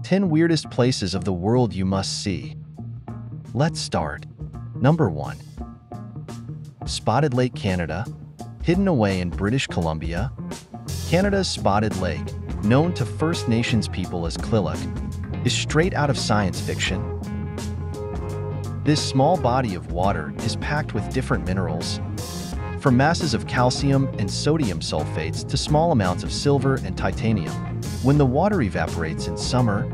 10 weirdest places of the world you must see. Let's start. Number 1. Spotted Lake, Canada. Hidden away in British Columbia, Canada's Spotted Lake, known to First Nations people as Kliluk, is straight out of science fiction. This small body of water is packed with different minerals, from masses of calcium and sodium sulfates to small amounts of silver and titanium. When the water evaporates in summer,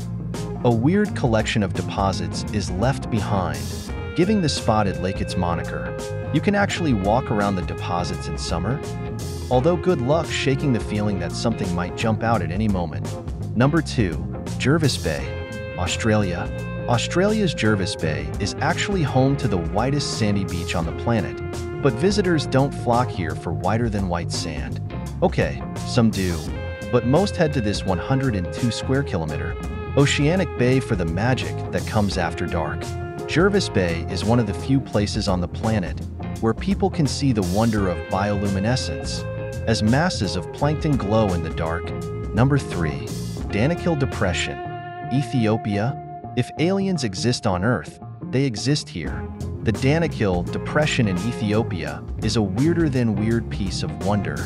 a weird collection of deposits is left behind, giving the Spotted Lake its moniker. You can actually walk around the deposits in summer, although good luck shaking the feeling that something might jump out at any moment. Number 2. Jervis Bay, Australia. Australia's Jervis Bay is actually home to the whitest sandy beach on the planet, but visitors don't flock here for whiter than white sand. Okay, some do, but most head to this 102 square kilometer Oceanic Bay for the magic that comes after dark. Jervis Bay is one of the few places on the planet where people can see the wonder of bioluminescence, as masses of plankton glow in the dark. Number 3. Danakil Depression, Ethiopia. If aliens exist on Earth, they exist here. The Danakil Depression in Ethiopia is a weirder than weird piece of wonder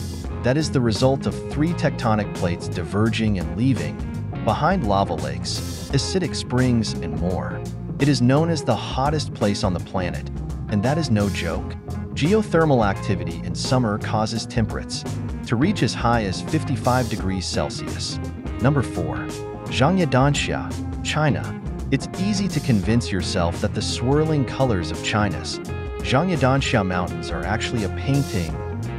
that is the result of 3 tectonic plates diverging and leaving behind lava lakes, acidic springs, and more. It is known as the hottest place on the planet, and that is no joke. Geothermal activity in summer causes temperatures to reach as high as 55 degrees Celsius. Number 4. Zhangyadanxia, China. It's easy to convince yourself that the swirling colors of China's Zhangyadanxia Mountains are actually a painting,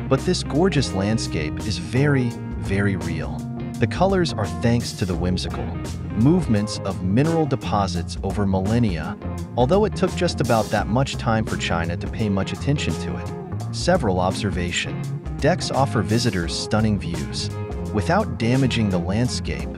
but this gorgeous landscape is very, very real. The colors are thanks to the whimsical movements of mineral deposits over millennia, although it took just about that much time for China to pay much attention to it. Several observation decks offer visitors stunning views without damaging the landscape,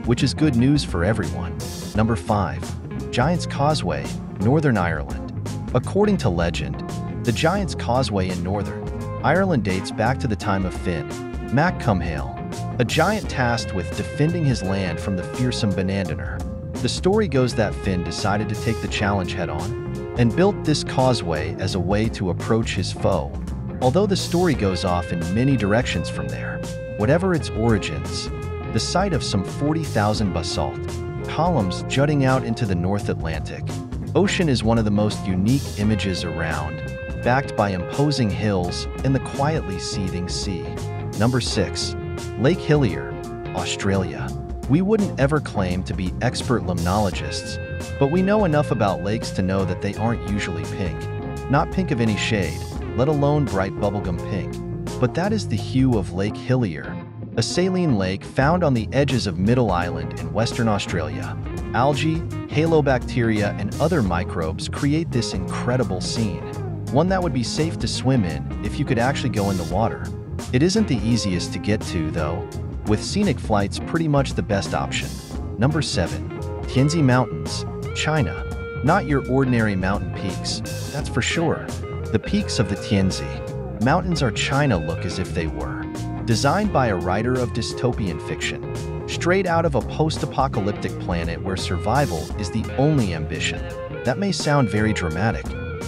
which is good news for everyone. Number 5. Giant's Causeway, Northern Ireland. According to legend, the Giant's Causeway in Northern Ireland dates back to the time of Finn Mac Cumhale, a giant tasked with defending his land from the fearsome Banandaner. The story goes that Finn decided to take the challenge head-on and built this causeway as a way to approach his foe, although the story goes off in many directions from there. Whatever its origins, the site of some 40,000 basalt columns jutting out into the North Atlantic Ocean is one of the most unique images around, backed by imposing hills and the quietly seething sea. Number 6. Lake Hillier, Australia. We wouldn't ever claim to be expert limnologists, but we know enough about lakes to know that they aren't usually pink. Not pink of any shade, let alone bright bubblegum pink. But that is the hue of Lake Hillier, a saline lake found on the edges of Middle Island in Western Australia. Algae, halobacteria, and other microbes create this incredible scene, one that would be safe to swim in if you could actually go in the water. It isn't the easiest to get to, though, with scenic flights pretty much the best option. Number 7. Tianzi Mountains, China. Not your ordinary mountain peaks, that's for sure. The peaks of the Tianzi Mountains are China look as if they were designed by a writer of dystopian fiction, straight out of a post-apocalyptic planet where survival is the only ambition. That may sound very dramatic,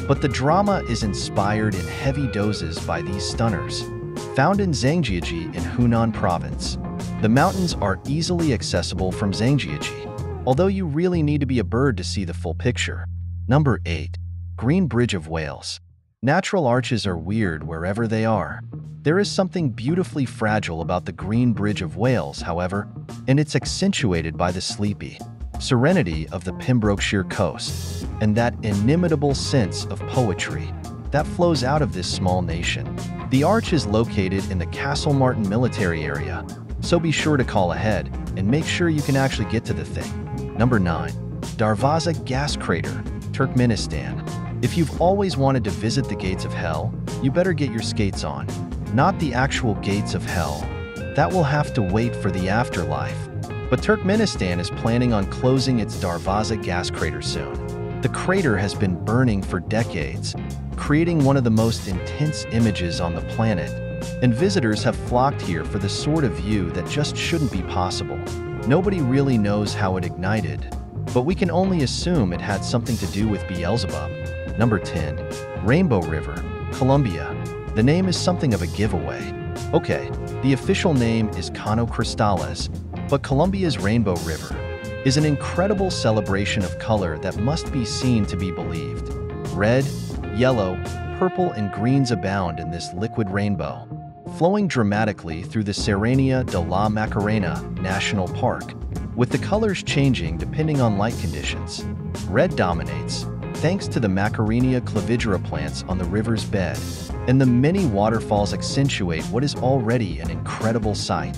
but the drama is inspired in heavy doses by these stunners. Found in Zhangjiajie in Hunan Province, the mountains are easily accessible from Zhangjiajie, although you really need to be a bird to see the full picture. Number 8. Green Bridge of Wales. Natural arches are weird wherever they are. There is something beautifully fragile about the Green Bridge of Wales, however, and it's accentuated by the sleepy serenity of the Pembrokeshire coast and that inimitable sense of poetry that flows out of this small nation. The arch is located in the Castlemartin military area, so be sure to call ahead and make sure you can actually get to the thing. Number 9. Darvaza Gas Crater, Turkmenistan. If you've always wanted to visit the gates of hell, you better get your skates on. Not the actual gates of hell. That will have to wait for the afterlife. But Turkmenistan is planning on closing its Darvaza gas crater soon. The crater has been burning for decades, creating one of the most intense images on the planet, and visitors have flocked here for the sort of view that just shouldn't be possible. Nobody really knows how it ignited, but we can only assume it had something to do with Beelzebub. Number 10. Rainbow River, Colombia. The name is something of a giveaway. Okay, the official name is Cano Cristales, but Colombia's Rainbow River is an incredible celebration of color that must be seen to be believed. Red, yellow, purple, and greens abound in this liquid rainbow, flowing dramatically through the Serranía de la Macarena National Park, with the colors changing depending on light conditions. Red dominates, thanks to the Macarenia clavigera plants on the river's bed, and the many waterfalls accentuate what is already an incredible sight.